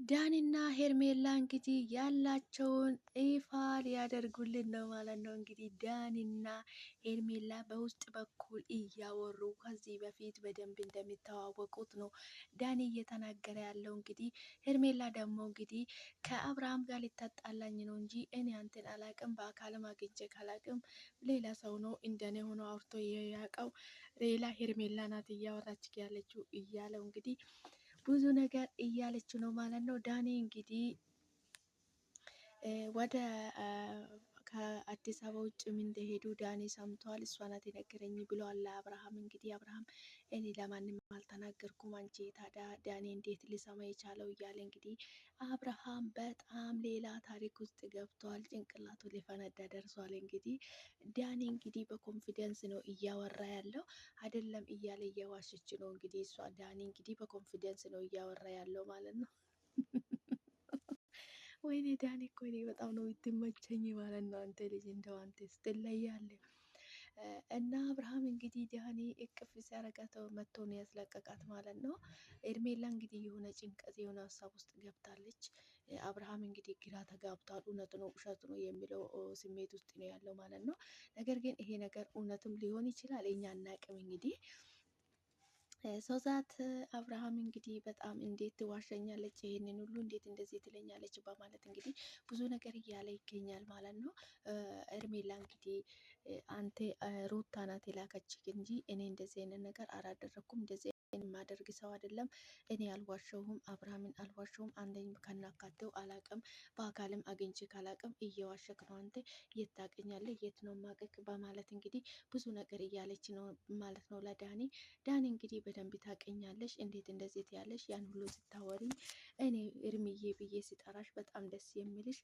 ዳኒና ሄርሜላ እንግዲህ ያላቸውን ይፋ ሊያደርጉልን ነው ማለት ነው። እንግዲህ ዳኒና ሄርሜላ በውስጥ በኩል እያወሩ ከዚህ በፊት በደንብ እንደሚተዋወቁት ነው ዳኒ እየተናገረ ያለው። እንግዲህ ሄርሜላ ደግሞ እንግዲህ ከአብርሃም ጋር ሊታጣላኝ ነው እንጂ እኔ አንተን አላቅም፣ በአካልም አግኝቼ ካላቅም ሌላ ሰው ነው እንደኔ ሆኖ አውርቶ ያውቀው ሌላ ሄርሜላ ናት እያወራች ያለችው እያለው እንግዲህ ብዙ ነገር እያለች ነው ማለት ነው። ዳኒ እንግዲህ ወደ ከአዲስ አበባ ውጭ ምን እንደሄዱ ዳኒ ሰምቷል። እሷ ናት የነገረኝ ብለዋል ለአብርሃም። እንግዲህ አብርሃም እኔ ለማንም አልተናገርኩም፣ አንቺ ታዲያ ዳኒ እንዴት ሊሰማ የቻለው እያለ እንግዲህ አብርሃም በጣም ሌላ ታሪክ ውስጥ ገብቷል። ጭንቅላቱ ሊፈነዳ ደርሷል። እንግዲህ ዳኒ እንግዲህ በኮንፊደንስ ነው እያወራ ያለው አይደለም እያለ እየዋሸች ነው እንግዲህ እሷ። ዳኒ እንግዲህ በኮንፊደንስ ነው እያወራ ያለው ማለት ነው። ወይኔ ዳኒ እኮ እኔ በጣም ነው የምትመቸኝ ማለት ነው። አንተ ልጅ እንደው አንተ ስትለያለህ። እና አብርሃም እንግዲህ ዳኒ እቅፍ ሲያረጋት መጥቶ ነው ያስለቀቃት ማለት ነው። ሄርሜላ እንግዲህ የሆነ ጭንቀት የሆነ ሀሳብ ውስጥ ገብታለች። አብርሃም እንግዲህ ግራ ተጋብቷል። እውነት ነው ውሸት ነው የሚለው ስሜት ውስጥ ነው ያለው ማለት ነው። ነገር ግን ይሄ ነገር እውነትም ሊሆን ይችላል፣ እኛ አናቅም እንግዲህ ሶዛት አብርሃም እንግዲህ በጣም እንዴት ትዋሸኛለች፣ ይሄንን ሁሉ እንዴት እንደዚህ ትለኛለች በማለት እንግዲህ ብዙ ነገር እያለ ይገኛል ማለት ነው። ሄርሜላ እንግዲህ አንተ ሩታ ናት የላከችህ እንጂ እኔ እንደዚህ አይነት ነገር አላደረኩም፣ እንደዚህ የማደርግ ሰው አይደለም፣ እኔ አልዋሸሁም፣ አብርሃምን አልዋሸሁም፣ አንደኝ ከናካቴው አላቅም፣ በአካልም አግኝቼ ካላቅም እየዋሸክ ነው አንተ፣ የት ታውቀኛለህ፣ የት ነው ማቀክ በማለት እንግዲህ ብዙ ነገር እያለች ነው ማለት ነው ለዳኒ። ዳኒ እንግዲህ በደንብ ታውቀኛለሽ፣ እንዴት እንደዚህ ያለሽ ያን ሁሉ ስታወሪ እኔ እርምዬ ብዬ ሲጠራሽ በጣም ደስ የሚልሽ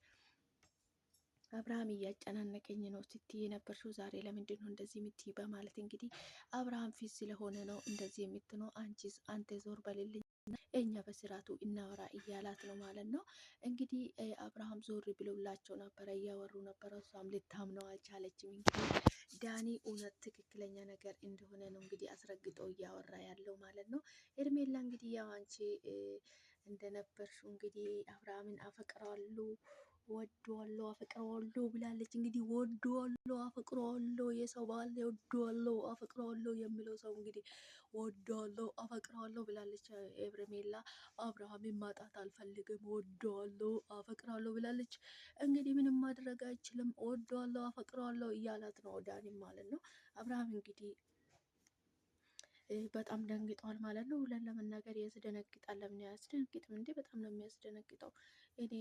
አብርሃም እያጨናነቀኝ ነው ስትይ የነበርሽው ዛሬ ለምንድን ነው እንደዚህ የምትይ በማለት እንግዲህ አብርሃም ፊት ስለሆነ ነው እንደዚህ የምትነው፣ አንተ ዞር በልልኝ እኛ በስርዓቱ እናወራ እያላት ነው ማለት ነው። እንግዲህ አብርሃም ዞር ብሎላቸው ነበረ፣ እያወሩ ነበረ። እሷም ልታምነው አልቻለችም። እንግዲህ ዳኒ እውነት ትክክለኛ ነገር እንደሆነ ነው እንግዲህ አስረግጦ እያወራ ያለው ማለት ነው። ሄርሜላ እንግዲህ ያው አንቺ እንደነበርሽው እንግዲህ አብርሃምን አፈቅራለሁ፣ ወደዋለሁ፣ አፈቅረዋለሁ ብላለች። እንግዲህ ወደዋለሁ፣ አፈቅረዋለሁ፣ የሰው ባል ወደዋለሁ፣ አፈቅረዋለሁ የሚለው ሰው እንግዲህ ወደዋለሁ፣ አፈቅረዋለሁ ብላለች ሄርሜላ። አብርሃምን ማጣት አልፈልግም፣ ወደዋለሁ፣ አፈቅረዋለሁ ብላለች። እንግዲህ ምንም ማድረግ አይችልም፣ ወደዋለሁ፣ አፈቅረዋለሁ እያላት ነው ዳኒ ማለት ነው። አብርሃም እንግዲህ በጣም ደንግጧል ማለት ነው። ሁለን ለመናገር ያስደነግጣል። ለምን ያስደነግጥም እንዴ? በጣም ነው የሚያስደነግጠው። እኔ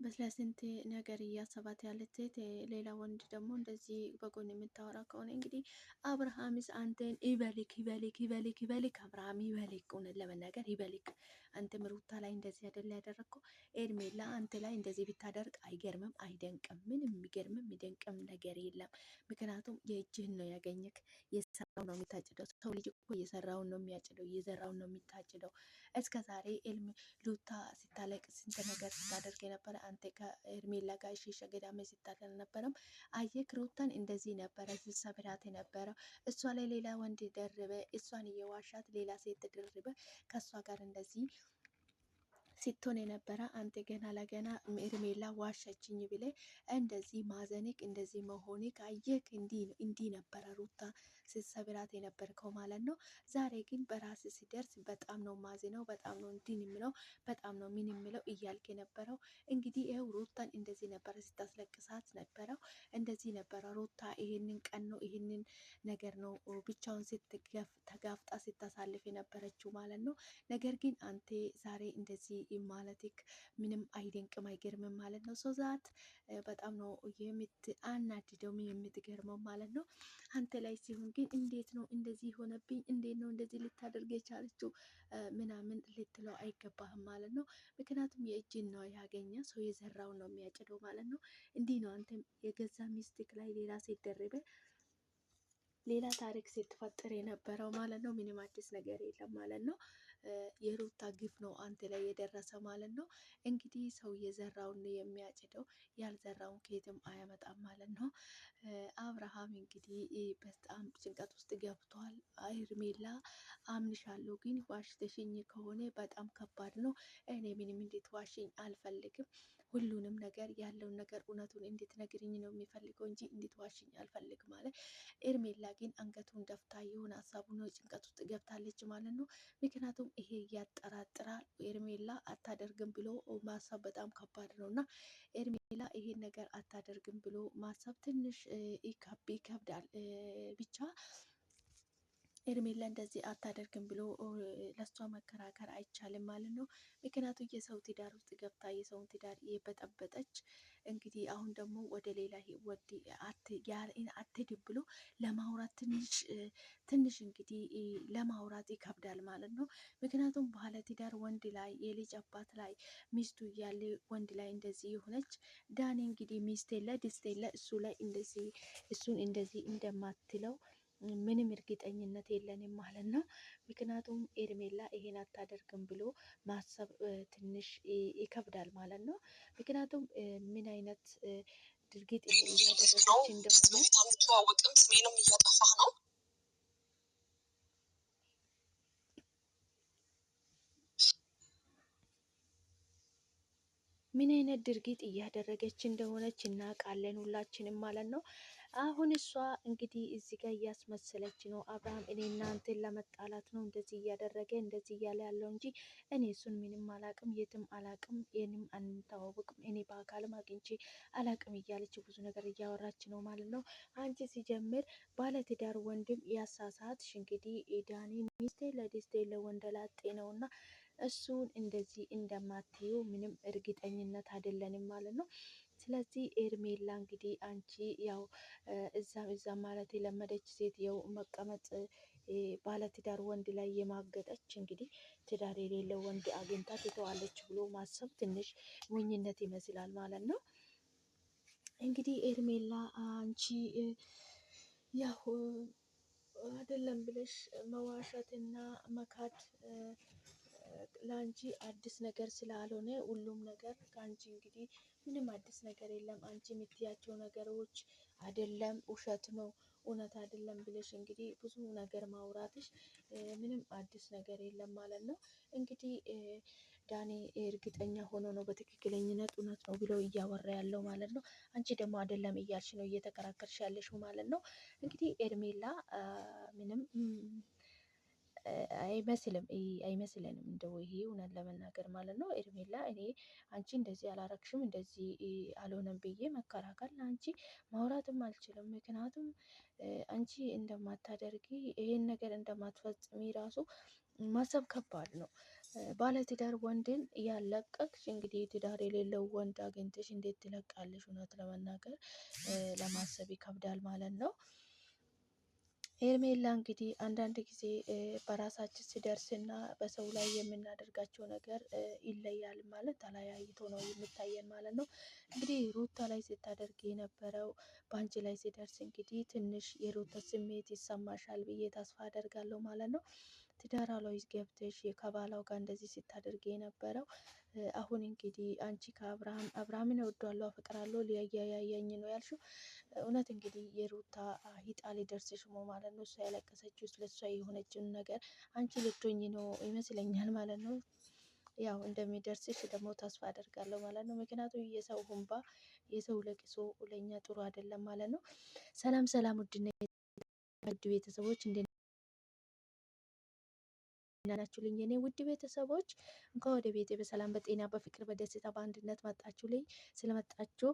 በስንት ነገር እያሰባት ያለች ሴት ሌላ ወንድ ደግሞ እንደዚህ በጎን የምታወራ ከሆነ እንግዲህ አብርሃምስ አንተን ይበልክ ይበልክ ይበልክ ይበልክ፣ አብርሃም ይበልክ፣ እውነት ለመናገር ይበልክ። አንተም ሩታ ላይ እንደዚህ አይደለ ያደረግከው? ሄርሜላ አንተ ላይ እንደዚህ ብታደርግ አይገርምም፣ አይደንቅም። ምንም የሚገርምም የሚደንቅም ነገር የለም። ምክንያቱም የእጅህን ነው ያገኘክ። የሰራውን ነው የሚታጭደው። ሰው ልጅ እኮ የሰራውን ነው የሚያጭደው፣ የዘራውን ነው የሚታጭደው። እስከ ዛሬ ሩታ ስታለቅ ስንት ነገር ስታደርግ የነበረ አንተ ከሄርሜላ ጋር እሺ ገዳሜ ስታደር ነበረም። አየክ ሩታን እንደዚህ ነበረ ሲሰብራት የነበረው። እሷ ላይ ሌላ ወንድ ደርበ፣ እሷን እየዋሻት ሌላ ሴት ደርበ ከእሷ ጋር እንደዚህ ስትሆን የነበረ አንተ ገና ለገና ሄርሜላ ዋሸችኝ ብለ እንደዚህ ማዘንክ እንደዚህ መሆንክ አየክ። እንዲህ ነበረ ሩታ ስትሰብራት የነበርከው ማለት ነው። ዛሬ ግን በራስ ሲደርስ በጣም ነው ማዝነው፣ በጣም ነው እንዲህ የሚለው፣ በጣም ነው ምን የሚለው እያልክ የነበረው። እንግዲህ ይኸው ሩታን እንደዚህ ነበረ ስታስለቅሳት ነበረው። እንደዚህ ነበረ ሩታ ይሄንን ቀን ነው ይሄንን ነገር ነው ብቻውን ተጋፍጣ ስታሳልፍ የነበረችው ማለት ነው። ነገር ግን አንተ ዛሬ እንደዚህ ማለትክ ምንም አይደንቅም አይገርምም ማለት ነው። ሰው ዛት በጣም ነው የምትአናድደው የምትገርመው ማለት ነው። አንተ ላይ ሲሆን ግን እንዴት ነው እንደዚህ ሆነብኝ፣ እንዴት ነው እንደዚህ ልታደርግ የቻለችው ምናምን ልትለው አይገባህም ማለት ነው። ምክንያቱም የእጅን ነው ያገኘ ሰው የዘራውን ነው የሚያጭደው ማለት ነው። እንዲህ ነው አንተም የገዛ ሚስትክ ላይ ሌላ ሴት ደርበ ሌላ ታሪክ ስትፈጥር የነበረው ማለት ነው። ምንም አዲስ ነገር የለም ማለት ነው። የሩታ ግፍ ነው አንተ ላይ የደረሰ ማለት ነው። እንግዲህ ሰው የዘራውን የሚያጭደው ያልዘራውን ከየትም አያመጣም ማለት ነው። አብርሃም እንግዲህ በጣም ጭንቀት ውስጥ ገብቷል። ሄርሜላ አምንሻለሁ፣ ግን ዋሽተሽኝ ከሆነ በጣም ከባድ ነው። እኔ ምንም እንድትዋሽኝ አልፈልግም። ሁሉንም ነገር ያለውን ነገር እውነቱን እንድትነግሪኝ ነው የሚፈልገው እንጂ እንድትዋሽኝ አልፈልግም ማለት። ሄርሜላ ግን አንገቱን ደፍታ የሆነ ሀሳቡን ጭንቀት ውስጥ ገብታለች ማለት ነው። ምክንያቱም ይሄ ያጠራጥራል። ሄርሜላ አታደርግም ብሎ ማሰብ በጣም ከባድ ነው እና ሄርሜላ ይሄን ነገር አታደርግም ብሎ ማሰብ ትንሽ ይከብዳል። ብቻ ሄርሜላ እንደዚህ አታደርግም ብሎ ለሷ መከራከር አይቻልም ማለት ነው። ምክንያቱም የሰው ትዳር ውስጥ ገብታ የሰውን ትዳር የበጠበጠች እንግዲህ አሁን ደግሞ ወደ ሌላ ህይወት አትሄድም ብሎ ለማውራት ትንሽ እንግዲህ ለማውራት ይከብዳል ማለት ነው። ምክንያቱም ባለ ትዳር ወንድ ላይ የልጅ አባት ላይ ሚስቱ እያለ ወንድ ላይ እንደዚህ የሆነች ዳኒ እንግዲህ ሚስት የለ ድስት የለ እሱ ላይ እንደዚህ እሱን እንደዚህ እንደማትለው ምንም እርግጠኝነት የለንም ማለት ነው። ምክንያቱም ሄርሜላ ይሄን አታደርግም ብሎ ማሰብ ትንሽ ይከብዳል ማለት ነው። ምክንያቱም ምን አይነት ድርጊት እያደረገች እንደሆነ ስሜንም እያጠፋህ ነው። ምን አይነት ድርጊት እያደረገች እንደሆነች እናውቃለን ሁላችንም ማለት ነው። አሁን እሷ እንግዲህ እዚህ ጋር እያስመሰለች ነው። አብርሃም እኔ እናንተን ለመጣላት ነው እንደዚህ እያደረገ እንደዚህ እያለ ያለው እንጂ እኔ እሱን ምንም አላቅም፣ የትም አላቅም፣ የንም አንተዋወቅም፣ እኔ በአካልም አግኝቼ አላቅም እያለች ብዙ ነገር እያወራች ነው ማለት ነው። አንቺ ሲጀምር ባለትዳር ወንድም ያሳሳትሽ እንግዲህ ዳኒ ሚስቴ ለደስቴ ለወንደላጤ ነው እና እሱን እንደዚህ እንደማትዩ ምንም እርግጠኝነት አይደለንም ማለት ነው። ስለዚህ ሄርሜላ እንግዲህ አንቺ ያው እዛም ማለት የለመደች ሴት ያው መቀመጥ ባለትዳር ወንድ ላይ የማገጠች እንግዲህ ትዳር የሌለው ወንድ አግኝታ ትተዋለች ብሎ ማሰብ ትንሽ ሞኝነት ይመስላል ማለት ነው። እንግዲህ ሄርሜላ አንቺ ያው አይደለም ብለሽ መዋሸትና መካድ ለአንቺ አዲስ ነገር ስላልሆነ ሁሉም ነገር ከአንቺ እንግዲህ ምንም አዲስ ነገር የለም። አንቺ የምትያቸው ነገሮች አይደለም ውሸት ነው እውነት አይደለም ብለሽ እንግዲህ ብዙ ነገር ማውራትሽ ምንም አዲስ ነገር የለም ማለት ነው። እንግዲህ ዳኒ እርግጠኛ ሆኖ ነው በትክክለኝነት እውነት ነው ብሎ እያወራ ያለው ማለት ነው። አንቺ ደግሞ አይደለም እያልሽ ነው እየተከራከርሽ ያለሽው ማለት ነው። እንግዲህ ሄርሜላ ምንም አይመስለንም እንደው ይሄ እውነት ለመናገር ማለት ነው። ሄርሜላ እኔ አንቺ እንደዚህ አላረግሽም እንደዚህ አልሆነም ብዬ መከራከር ለአንቺ ማውራትም አልችልም። ምክንያቱም አንቺ እንደማታደርጊ ይሄን ነገር እንደማትፈጽሚ ራሱ ማሰብ ከባድ ነው። ባለትዳር ወንድን ያለቀቅሽ እንግዲህ ትዳር የሌለው ወንድ አግኝተሽ እንዴት ትለቃለሽ? እውነት ለመናገር ለማሰብ ይከብዳል ማለት ነው። ሄርሜላ እንግዲህ አንዳንድ ጊዜ በራሳችን ሲደርስና በሰው ላይ የምናደርጋቸው ነገር ይለያል ማለት ተለያይቶ ነው የሚታየን ማለት ነው። እንግዲህ ሩታ ላይ ስታደርግ የነበረው በአንቺ ላይ ሲደርስ እንግዲህ ትንሽ የሩታ ስሜት ይሰማሻል ብዬ ተስፋ አደርጋለሁ ማለት ነው። ትዳሯ ላይ ገብተሽ ከባሏ ጋር እንደዚህ ስታደርግ የነበረው አሁን እንግዲህ አንቺ አብርሃምን እወደዋለሁ አፈቅራለሁ ሊያያየኝ ነው ያልሽው እውነት እንግዲህ የሩታ ሂጣ ሊደርስሽ ነው ማለት ነው። እሷ ያለቀሰችው ስለሷ የሆነችውን ነገር አንቺ ልትሆኚ ነው ይመስለኛል ማለት ነው። ያው እንደሚደርስሽ ደግሞ ተስፋ አደርጋለሁ ማለት ነው። ምክንያቱም የሰው እንባ የሰው ለቅሶ ለኛ ጥሩ አይደለም ማለት ነው። ሰላም ሰላም፣ ውድ ቤተሰቦች እንዴት ናችሁልኝ? የኔ ውድ ቤተሰቦች እንኳን ወደ ቤቴ በሰላም በጤና በፍቅር በደስታ በአንድነት መጣችሁልኝ። ስለመጣችሁ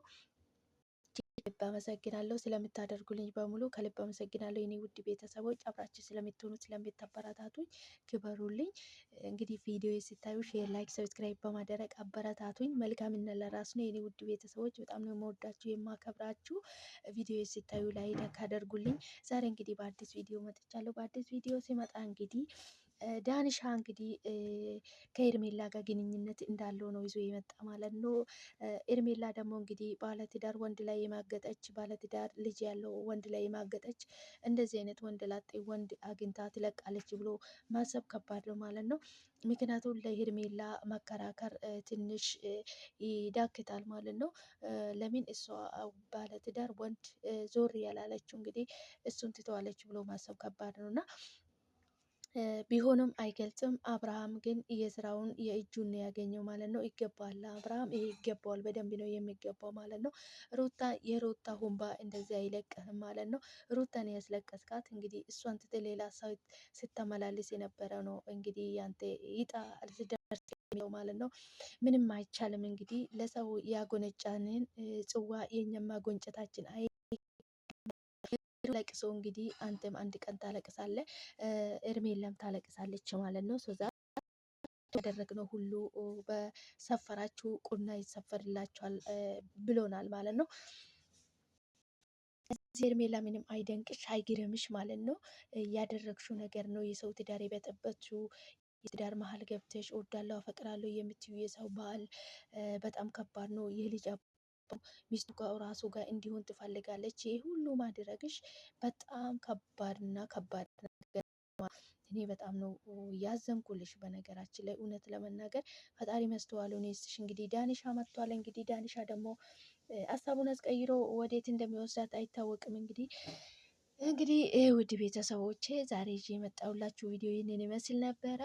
ከልብ አመሰግናለሁ። ስለምታደርጉልኝ በሙሉ ከልብ አመሰግናለሁ። የኔ ውድ ቤተሰቦች አብራችሁ ስለምትሆኑ ስለምታበረታቱኝ ክበሩልኝ። እንግዲህ ቪዲዮ ሲታዩ ሼር፣ ላይክ፣ ሰብስክራይብ በማድረግ አበረታቱኝ። መልካምነት ለራስ ነው። የኔ ውድ ቤተሰቦች በጣም ነው የምወዳችሁ የማከብራችሁ። ቪዲዮ ሲታዩ ላይክ አድርጉልኝ። ዛሬ እንግዲህ በአዲስ ቪዲዮ መጥቻለሁ። በአዲስ ቪዲዮ ሲመጣ እንግዲህ ዳንሻ እንግዲህ ከኤርሜላ ጋር ግንኙነት እንዳለው ነው ይዞ የመጣ ማለት ነው። ኤርሜላ ደግሞ እንግዲህ ባለትዳር ወንድ ላይ የማገጠች ባለትዳር ልጅ ያለው ወንድ ላይ የማገጠች እንደዚህ አይነት ወንድ ላጤ ወንድ አግኝታ ትለቃለች ብሎ ማሰብ ከባድ ነው ማለት ነው። ምክንያቱም ለሄርሜላ መከራከር ትንሽ ይዳክታል ማለት ነው። ለምን እሷ ባለትዳር ወንድ ዞር ያላለችው እንግዲህ እሱን ትተዋለች ብሎ ማሰብ ከባድ ነው እና ቢሆንም አይገልጽም። አብርሃም ግን የስራውን የእጁን ያገኘው ማለት ነው። ይገባል አብርሃም ይሄ ይገባዋል፣ በደንብ ነው የሚገባው ማለት ነው። ሩታ የሩታ ሁንባ እንደዚህ አይለቅህም ማለት ነው። ሩታን ያስለቀስካት እንግዲህ እሷን ትተህ ሌላ ሰው ስተመላልስ የነበረ ነው እንግዲህ ያንተ ይጣ አልደርስ ማለት ነው። ምንም አይቻልም እንግዲህ ለሰው ያጎነጫንን ጽዋ የኛም ማጎንጨታችን ለቅሶ እንግዲህ አንተም አንድ ቀን ታለቅሳለህ፣ ኤርሜላም ታለቅሳለች ማለት ነው። ሶዛ ያደረግነው ሁሉ በሰፈራችሁ ቁና ይሰፈርላችኋል ብሎናል ማለት ነው። ኤርሜላ ምንም አይደንቅሽ አይግረምሽ ማለት ነው። ያደረግሽው ነገር ነው የሰው ትዳር የበጠበጥሽው። የትዳር መሀል ገብተሽ እወዳለሁ አፈቅራለሁ የምትዩ የሰው ባል በጣም ከባድ ነው። የልጅ ሚስቱ ጋር ራሱ ጋር እንዲሆን ትፈልጋለች። ይህ ሁሉ ማድረግሽ በጣም ከባድ እና ከባድ ነገር። እኔ በጣም ነው ያዘንኩልሽ። በነገራችን ላይ እውነት ለመናገር ፈጣሪ መስተዋሉን ይስጥሽ። እንግዲህ ዳኒሻ መጥቷል። እንግዲህ ዳኒሻ ደግሞ ሀሳቡን አስቀይሮ ወዴት እንደሚወስዳት አይታወቅም። እንግዲህ ውድ ቤተሰቦቼ ዛሬ ይዤ የመጣሁላችሁ ቪዲዮ ይህንን ይመስል ነበረ።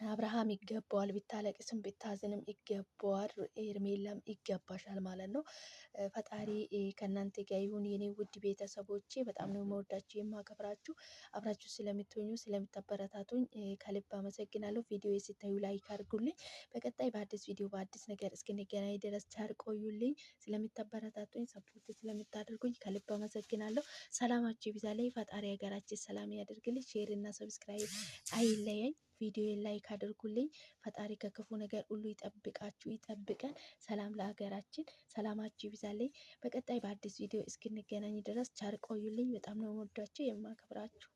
አብርሃም ይገባዋል፣ ብታለቅስም ብታዝንም ይገባዋል። ኤርሜላም ይገባሻል ማለት ነው። ፈጣሪ ከእናንተ ጋር ይሁን የኔ ውድ ቤተሰቦቼ። በጣም ነው የምወዳችሁ የማከብራችሁ። አብራችሁ ስለምትሆኙ ስለምታበረታቱኝ ከልብ አመሰግናለሁ። ቪዲዮ ሲታዩ ላይክ አድርጉልኝ። በቀጣይ በአዲስ ቪዲዮ በአዲስ ነገር እስክንገናኝ ድረስ ቻር ቆዩልኝ። ስለምታበረታቱኝ ሰፖርት ስለምታደርጉኝ ከልብ አመሰግናለሁ። ሰላማችሁ ይብዛልኝ። ፈጣሪ ሀገራችን ሰላም ያደርግልኝ። ሼር እና ሰብስክራይብ አይለየኝ። ቪዲዮ ላይክ አድርጉልኝ። ፈጣሪ ከክፉ ነገር ሁሉ ይጠብቃችሁ ይጠብቀን። ሰላም ለሀገራችን። ሰላማችሁ ይብዛልኝ። በቀጣይ በአዲስ ቪዲዮ እስክንገናኝ ድረስ ቻር ቆዩልኝ። በጣም ነው የምወዳችሁ የማከብራችሁ።